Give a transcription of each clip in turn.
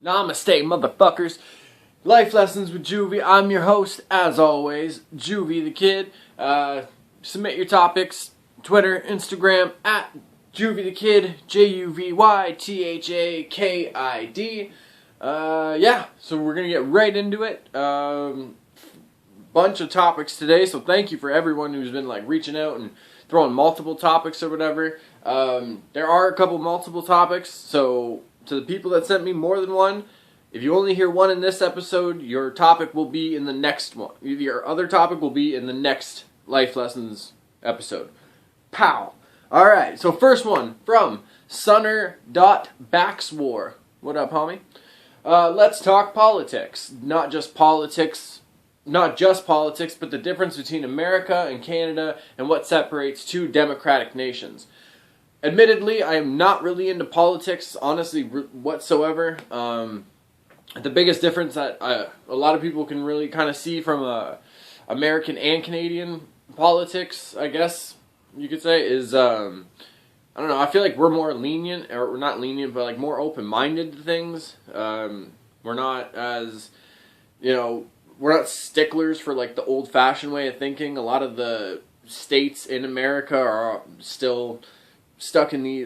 Namaste, motherfuckers. Life Lessons with Juvy. I'm your host, as always, JuvyThaKid. Submit your topics, Twitter, Instagram, at JuvyThaKid, JuvyThaKid. Yeah, so we're going to get right into it. Bunch of topics today, so thank you for everyone who's been reaching out and throwing multiple topics or whatever. There are a couple multiple topics, so to the people that sent me more than one, if you only hear one in this episode, your topic will be in the next one. Your other topic will be in the next Life Lessons episode. Pow! Alright, so first one from Sunner.Baxwar. What up, homie? Let's talk politics. Not just politics, but the difference between America and Canada and what separates two democratic nations. Admittedly, I am not really into politics, honestly, whatsoever. The biggest difference that a lot of people can really kind of see from American and Canadian politics, I guess you could say, is, I don't know, I feel like we're more lenient, or we're not lenient, but more open-minded to things. We're not as, we're not sticklers for the old-fashioned way of thinking. A lot of the states in America are still stuck in the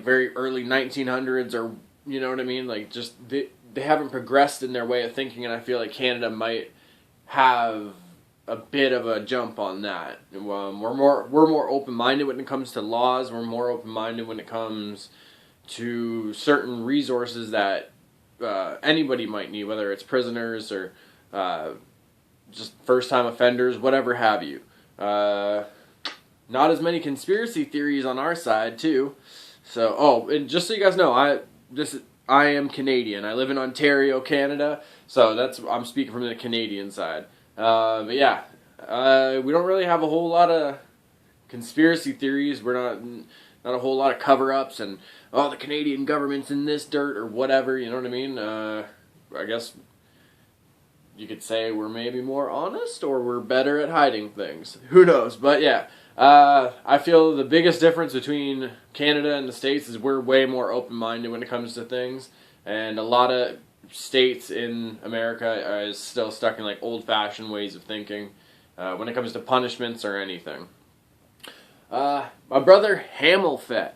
very early 1900s, or you know what I mean, they haven't progressed in their way of thinking, and I feel like Canada might have a bit of a jump on that. We're more open-minded when it comes to laws. We're more open-minded when it comes to certain resources that anybody might need, whether it's prisoners or just first-time offenders, whatever have you. Not as many conspiracy theories on our side, too. So, and just so you guys know, I am Canadian. I live in Ontario, Canada, so I'm speaking from the Canadian side. But yeah, we don't really have a whole lot of conspiracy theories. We're not a whole lot of cover-ups and, the Canadian government's in this dirt or whatever, you know what I mean? I guess you could say we're maybe more honest, or we're better at hiding things. Who knows? But yeah. I feel the biggest difference between Canada and the States is we're way more open-minded when it comes to things, and a lot of states in America is still stuck in old-fashioned ways of thinking when it comes to punishments or anything. My brother Hamilfet.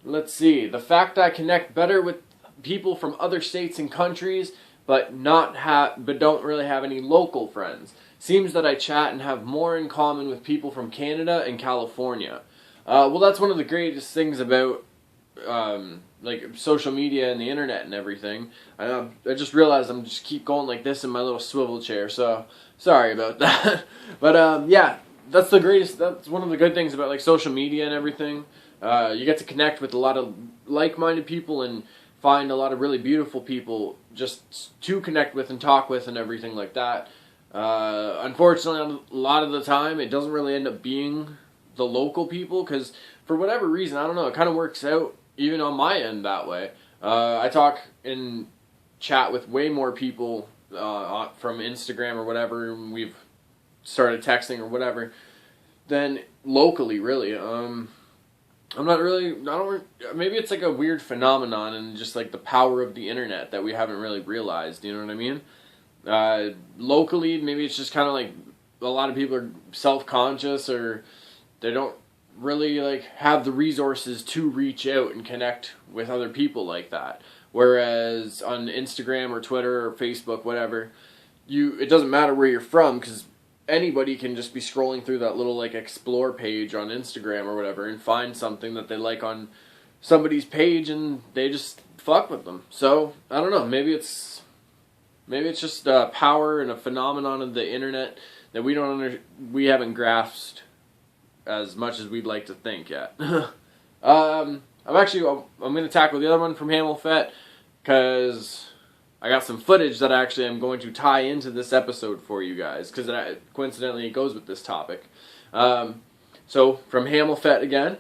Let's see. The fact I connect better with people from other states and countries, but don't really have any local friends. Seems that I chat and have more in common with people from Canada and California. Well, that's one of the greatest things about social media and the internet and everything. I just realized I'm just keep going like this in my little swivel chair, so sorry about that. But yeah, that's one of the good things about social media and everything. You get to connect with a lot of like-minded people and find a lot of really beautiful people just to connect with and talk with and everything like that. Unfortunately, a lot of the time, it doesn't really end up being the local people, because for whatever reason, I don't know, it kind of works out even on my end that way. I talk and chat with way more people from Instagram or whatever, and we've started texting or whatever, than locally, really. Maybe it's a weird phenomenon and just the power of the internet that we haven't really realized, you know what I mean? Locally, maybe it's just kind of a lot of people are self-conscious, or they don't really have the resources to reach out and connect with other people like that. Whereas on Instagram or Twitter or Facebook, whatever, it doesn't matter where you're from, because anybody can just be scrolling through that little explore page on Instagram or whatever and find something that they like on somebody's page, and they just fuck with them. So I don't know, maybe it's just power and a phenomenon of the internet that we haven't grasped as much as we'd like to think yet. I'm going to tackle the other one from Hamilfet, because I got some footage that I actually am going to tie into this episode for you guys, because coincidentally it goes with this topic. So from Hamilfet again.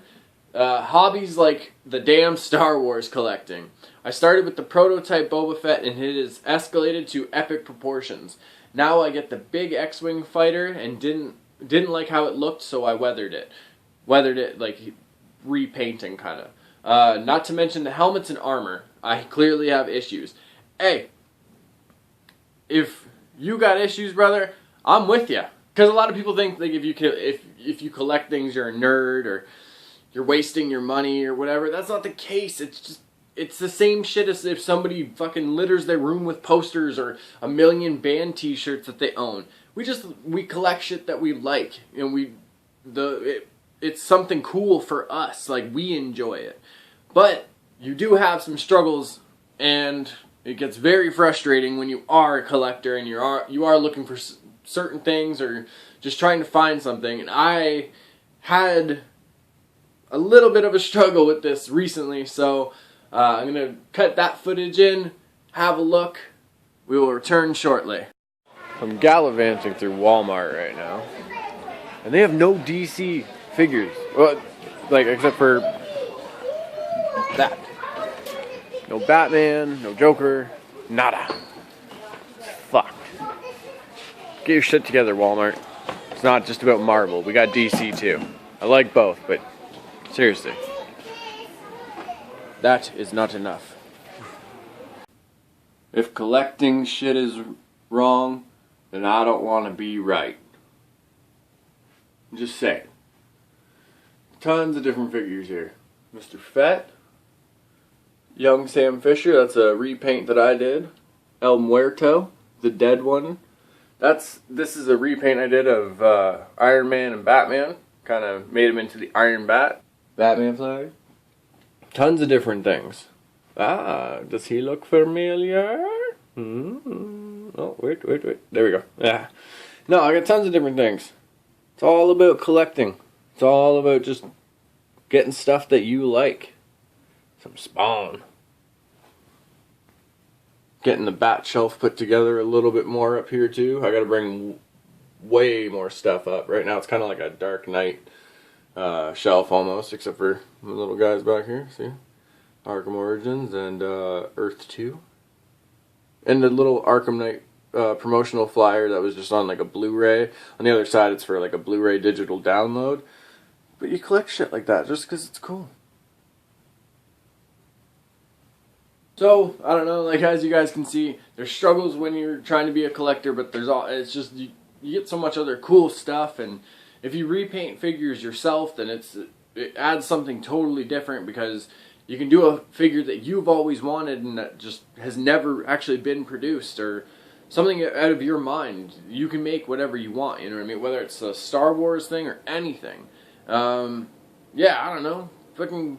Hobbies like the damn Star Wars collecting. I started with the prototype Boba Fett, and it has escalated to epic proportions. Now I get the big X-Wing fighter, and didn't like how it looked, so I weathered it. Repainting, kind of. Not to mention the helmets and armor. I clearly have issues. hey, if you got issues, brother, I'm with you. Because a lot of people think like if you collect things, you're a nerd or you're wasting your money or whatever. That's not the case. It's the same shit as if somebody fucking litters their room with posters or a million band T-shirts that they own. We collect shit that we like, and it's something cool for us. Like, we enjoy it. But you do have some struggles, and it gets very frustrating when you are a collector and you are looking for certain things or just trying to find something. And I had a little bit of a struggle with this recently, so I'm going to cut that footage in, have a look. We will return shortly. I'm gallivanting through Walmart right now, and they have no DC figures, well, like, except for that. No Batman, no Joker, nada. Fuck. Get your shit together, Walmart. It's not just about Marvel. We got DC too. I like both, but seriously, that is not enough. If collecting shit is wrong, then I don't want to be right. Just saying. Tons of different figures here. Mr. Fett. Young Sam Fisher, that's a repaint that I did. El Muerto, the dead one. This is a repaint I did of Iron Man and Batman. Kind of made him into the Iron Bat. Batman flag. Tons of different things. Ah, does he look familiar? Oh, wait. There we go. Yeah. No, I got tons of different things. It's all about collecting. It's all about just getting stuff that you like. Some Spawn. Getting the bat shelf put together a little bit more up here too. I gotta bring way more stuff up. Right now it's kind of like a Dark Knight shelf almost, except for the little guys back here. See? Arkham Origins and Earth 2. And the little Arkham Knight promotional flyer that was just on like a Blu-ray. On the other side it's for like a Blu-ray digital download. But you collect shit like that just because it's cool. So, I don't know, like, as you guys can see, there's struggles when you're trying to be a collector, but it's just, you get so much other cool stuff, and if you repaint figures yourself, then it adds something totally different, because you can do a figure that you've always wanted and that just has never actually been produced, or something out of your mind. You can make whatever you want, you know what I mean? Whether it's a Star Wars thing or anything. Yeah, I don't know. Fucking...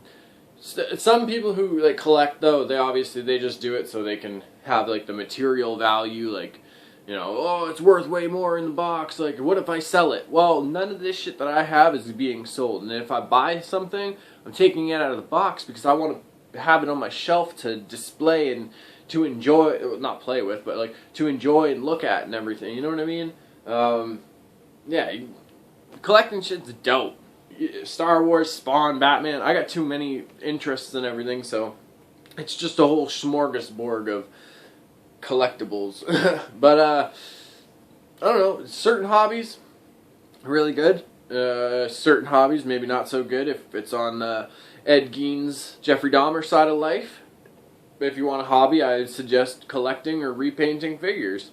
Some people who like collect though, they just do it so they can have like the material value, like, you know, oh, it's worth way more in the box, like, what if I sell it? Well, none of this shit that I have is being sold, and if I buy something, I'm taking it out of the box because I want to have it on my shelf to display and to enjoy, not play with, but like to enjoy and look at and everything, you know what I mean? Yeah, collecting shit's dope. Star Wars, Spawn, Batman. I got too many interests and everything, so it's just a whole smorgasbord of collectibles. But I don't know. Certain hobbies are really good. Certain hobbies maybe not so good if it's on Ed Gein's Jeffrey Dahmer side of life. If you want a hobby, I suggest collecting or repainting figures.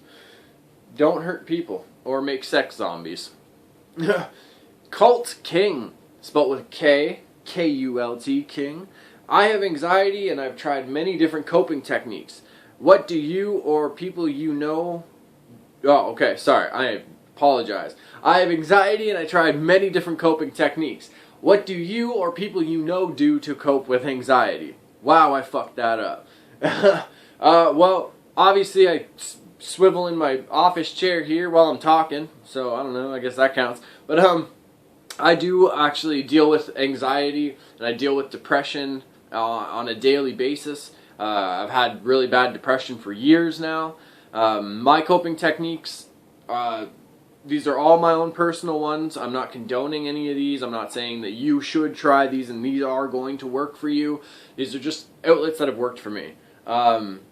Don't hurt people or make sex zombies. Cult King, spelled with K, K-U-L-T, King. I have anxiety and I've tried many different coping techniques. What do you or people you know... Oh, okay, sorry, I apologize. I have anxiety and I tried many different coping techniques. What do you or people you know do to cope with anxiety? Wow, I fucked that up. Well, obviously I swivel in my office chair here while I'm talking, so I don't know, I guess that counts. But, I do actually deal with anxiety, and I deal with depression on a daily basis. I've had really bad depression for years now. My coping techniques, these are all my own personal ones. I'm not condoning any of these. I'm not saying that you should try these and these are going to work for you. These are just outlets that have worked for me.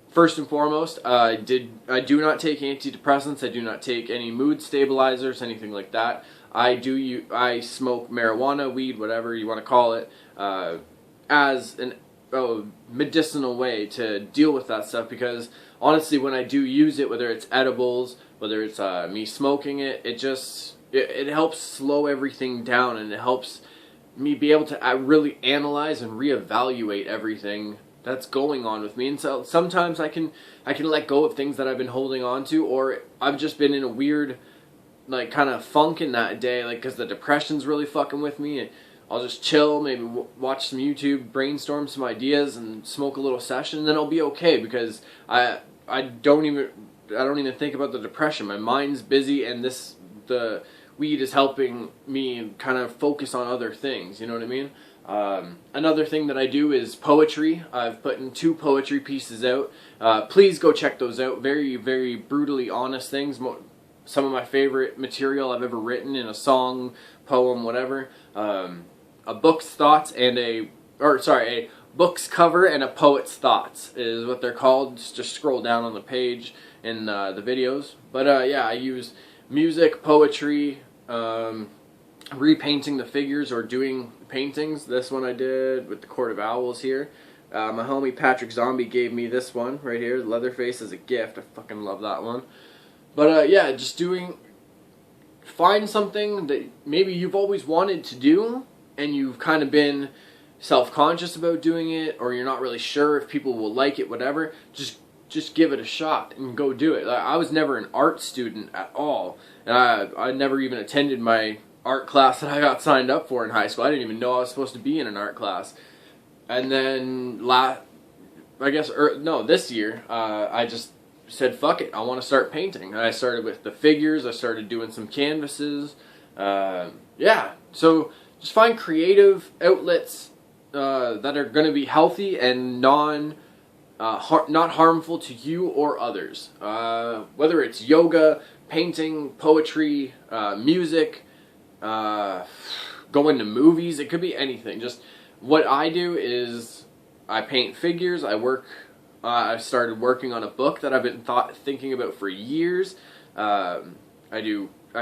First and foremost, I do not take antidepressants. I do not take any mood stabilizers, anything like that. I smoke marijuana, weed, whatever you want to call it, as a medicinal way to deal with that stuff, because honestly, when I do use it, whether it's edibles, whether it's me smoking it, it helps slow everything down, and it helps me be able to really analyze and reevaluate everything that's going on with me. And so sometimes I can let go of things that I've been holding on to, or I've just been in a weird like kind of funk in that day, like because the depression's really fucking with me. And I'll just chill, maybe watch some YouTube, brainstorm some ideas, and smoke a little session, and then I'll be okay because I don't even think about the depression. My mind's busy, and the weed is helping me kind of focus on other things. You know what I mean? Another thing that I do is poetry. I've put in 2 poetry pieces out. Please go check those out. Very, very brutally honest things. Some of my favorite material I've ever written in a song, poem, whatever. A book's thoughts and a book's cover and a poet's thoughts is what they're called. Just scroll down on the page in the videos. But yeah, I use music, poetry, repainting the figures or doing paintings. This one I did with the Court of Owls here. My homie Patrick Zombie gave me this one right here, Leatherface, as a gift. I fucking love that one. But yeah, just find something that maybe you've always wanted to do, and you've kind of been self-conscious about doing it, or you're not really sure if people will like it, whatever. Just give it a shot and go do it. I was never an art student at all, and I never even attended my art class that I got signed up for in high school. I didn't even know I was supposed to be in an art class. And then this year, I just said, fuck it, I want to start painting. And I started with the figures, I started doing some canvases. Yeah, so just find creative outlets that are going to be healthy and not harmful to you or others. Whether it's yoga, painting, poetry, music, going to movies, it could be anything. Just what I do is I paint figures. I started working on a book that I've been thinking about for years. I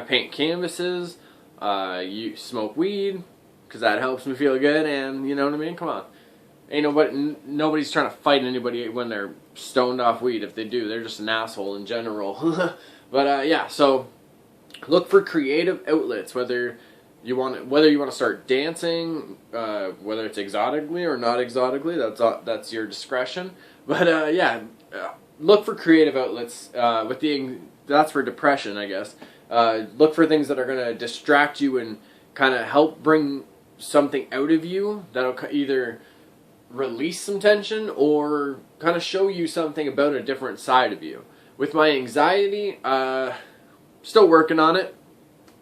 paint canvases. You smoke weed because that helps me feel good, and you know what I mean. Come on, nobody's trying to fight anybody when they're stoned off weed. If they do, they're just an asshole in general. But yeah, so look for creative outlets. Whether you want to start dancing, whether it's exotically or not exotically, that's your discretion. But yeah, look for creative outlets. That's for depression, I guess. Look for things that are going to distract you and kind of help bring something out of you that'll either release some tension or kind of show you something about a different side of you. With my anxiety, still working on it.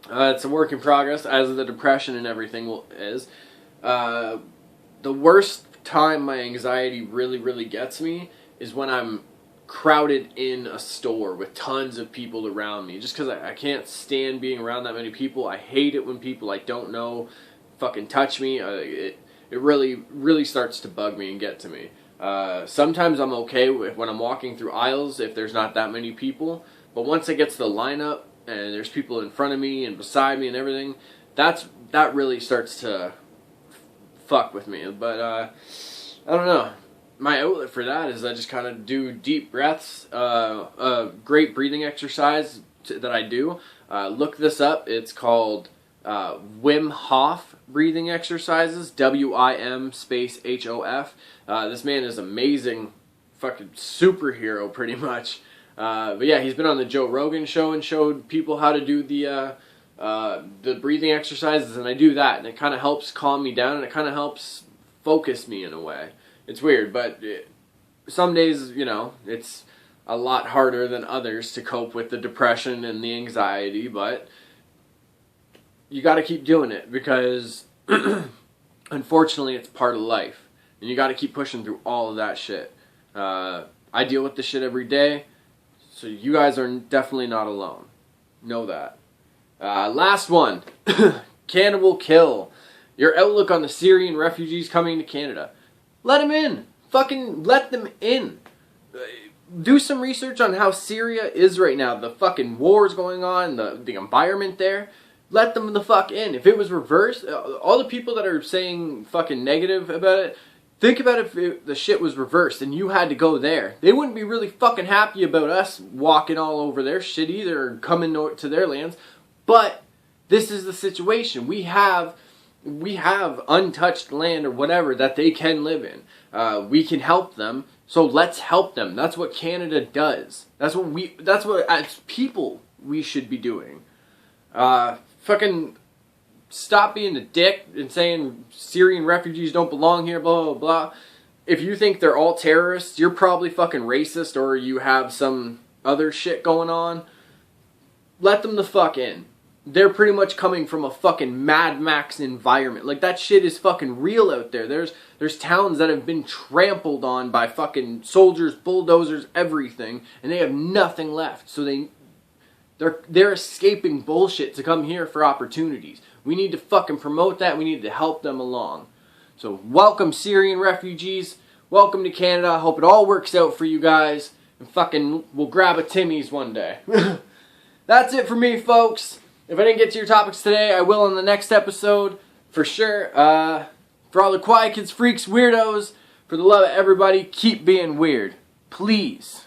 It's a work in progress, as the depression and everything is. The worst time my anxiety really, really gets me is when I'm crowded in a store with tons of people around me. Just because I can't stand being around that many people. I hate it when people I don't know fucking touch me. It really, really starts to bug me and get to me. Sometimes I'm okay when I'm walking through aisles if there's not that many people. But once it gets to the lineup and there's people in front of me and beside me and everything, that really starts to fuck with me. But I don't know. My outlet for that is I just kind of do deep breaths. A great breathing exercise that I do. Look this up. It's called Wim Hof breathing exercises. WIM space HOF. This man is amazing, fucking superhero pretty much. But yeah, he's been on the Joe Rogan show and showed people how to do the breathing exercises, and I do that, and it kind of helps calm me down, and it kind of helps focus me in a way. It's weird, but some days, it's a lot harder than others to cope with the depression and the anxiety, but you got to keep doing it because unfortunately it's part of life, and you got to keep pushing through all of that shit. I deal with this shit every day, so you guys are definitely not alone. Know that. Last one. Cannibal Kill. Your outlook on the Syrian refugees coming to Canada. Let them in. Fucking let them in. Do some research on how Syria is right now. The fucking wars going on, the environment there. Let them the fuck in. If it was reversed, all the people that are saying fucking negative about it, Think about if the shit was reversed and you had to go there. They wouldn't be really fucking happy about us walking all over their shit either, or coming to their lands. But this is the situation. We have untouched land or whatever that they can live in. We can help them, so let's help them. That's what Canada does. That's what as people we should be doing. Fucking stop being a dick and saying Syrian refugees don't belong here, blah, blah, blah. If you think they're all terrorists, you're probably fucking racist, or you have some other shit going on. Let them the fuck in. They're pretty much coming from a fucking Mad Max environment. Like, that shit is fucking real out there. There's towns that have been trampled on by fucking soldiers, bulldozers, everything, and they have nothing left. So they're escaping bullshit to come here for opportunities. We need to fucking promote that. We need to help them along. So welcome, Syrian refugees. Welcome to Canada. I hope it all works out for you guys. And fucking we'll grab a Timmy's one day. That's it for me, folks. If I didn't get to your topics today, I will in the next episode, for sure. For all the quiet kids, freaks, weirdos, for the love of everybody, keep being weird. Please.